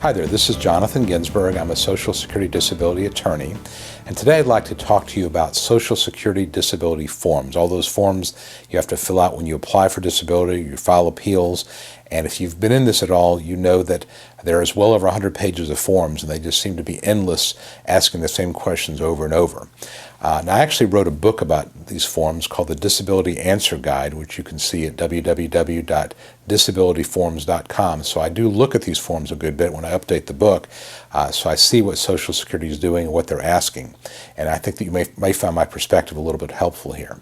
Hi there, this is Jonathan Ginsberg. I'm a Social Security disability attorney, and today I'd like to talk to you about Social Security disability forms. All those forms you have to fill out when you apply for disability, you file appeals, and if you've been in this at all, you know that there is well over 100 pages of forms, and they just seem to be endless, asking the same questions over and over. Now, I actually wrote a book about these forms called the Disability Answer Guide, which you can see at www.disabilityforms.com. So I do look at these forms a good bit when I update the book, so I see what Social Security is doing and what they're asking. And I think that you may find my perspective a little bit helpful here.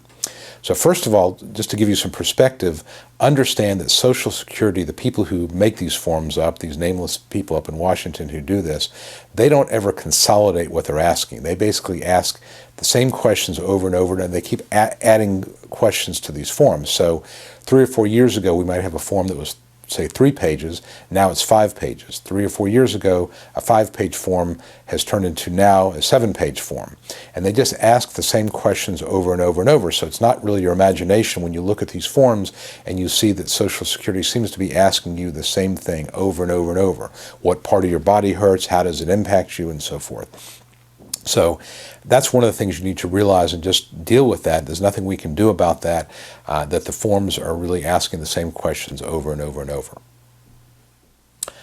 So first of all, just to give you some perspective, understand that Social Security, the people who make these forms up, these nameless people up in Washington who do this, they don't ever consolidate what they're asking. They basically ask the same questions over and over, and they keep adding questions to these forms. So 3 or 4 years ago, we might have a form that was, say, 3 pages. Now it's 5 pages. 3 or 4 years ago, a 5-page form has turned into now a 7-page form. And they just ask the same questions over and over and over. So it's not really your imagination when you look at these forms and you see that Social Security seems to be asking you the same thing over and over and over. What part of your body hurts? How does it impact you? And so forth. So that's one of the things you need to realize and just deal with that. There's nothing we can do about that, that the forms are really asking the same questions over and over and over.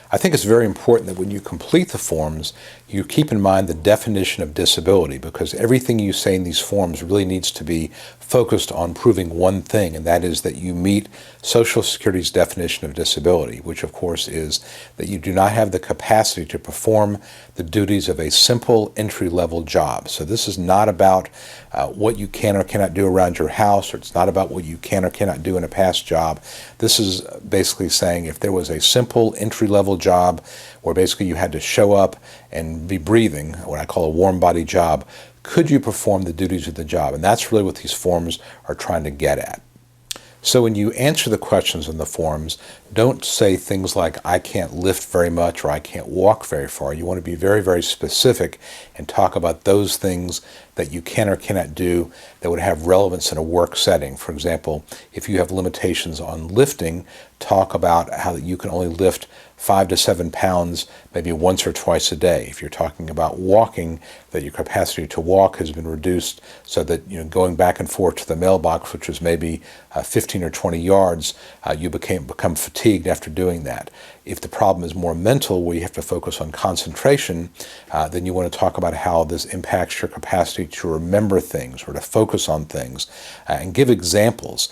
I think it's very important that when you complete the forms, you keep in mind the definition of disability, because everything you say in these forms really needs to be focused on proving one thing, and that is that you meet Social Security's definition of disability, which of course is that you do not have the capacity to perform the duties of a simple entry-level job. So this is not about what you can or cannot do around your house, or it's not about what you can or cannot do in a past job. This is basically saying if there was a simple entry-level job where basically you had to show up and be breathing, what I call a warm body job, could you perform the duties of the job? And that's really what these forms are trying to get at. So when you answer the questions in the forms, don't say things like, I can't lift very much or I can't walk very far. You want to be very, very specific and talk about those things that you can or cannot do that would have relevance in a work setting. For example, if you have limitations on lifting, talk about how you can only lift 5 to 7 pounds maybe once or twice a day. If you're talking about walking, that your capacity to walk has been reduced so that going back and forth to the mailbox, which is maybe 15 or 20 yards, you become fatigued after doing that. If the problem is more mental, where you have to focus on concentration, then you want to talk about how this impacts your capacity to remember things or to focus on things, and give examples.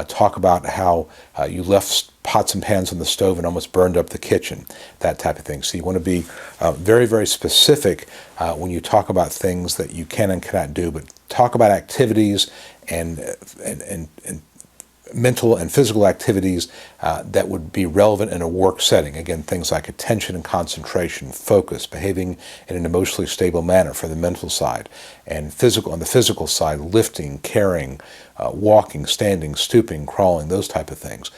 Talk about how you left pots and pans on the stove and almost burned up the kitchen, that type of thing. So you want to be very, very specific when you talk about things that you can and cannot do, but talk about activities and mental and physical activities that would be relevant in a work setting. Again, things like attention and concentration, focus, behaving in an emotionally stable manner for the mental side, and on the physical side, lifting, carrying, walking, standing, stooping, crawling, those type of things.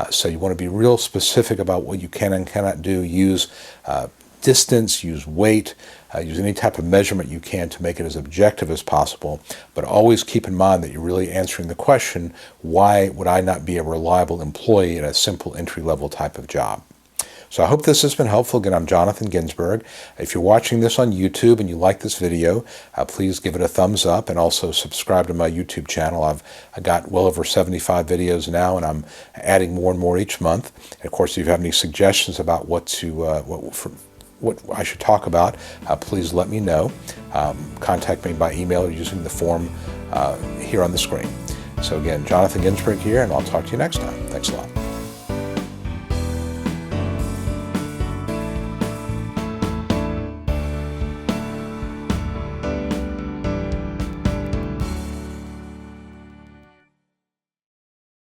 So you want to be real specific about what you can and cannot do. Use distance, use weight, use any type of measurement you can to make it as objective as possible, but always keep in mind that you're really answering the question, why would I not be a reliable employee in a simple entry-level type of job? So I hope this has been helpful. Again, I'm Jonathan Ginsberg. If you're watching this on YouTube and you like this video, please give it a thumbs up and also subscribe to my YouTube channel. I got well over 75 videos now, and I'm adding more and more each month. And of course, if you have any suggestions about what I should talk about, please let me know. Contact me by email or using the form here on the screen. So again, Jonathan Ginsberg here, and I'll talk to you next time. Thanks a lot.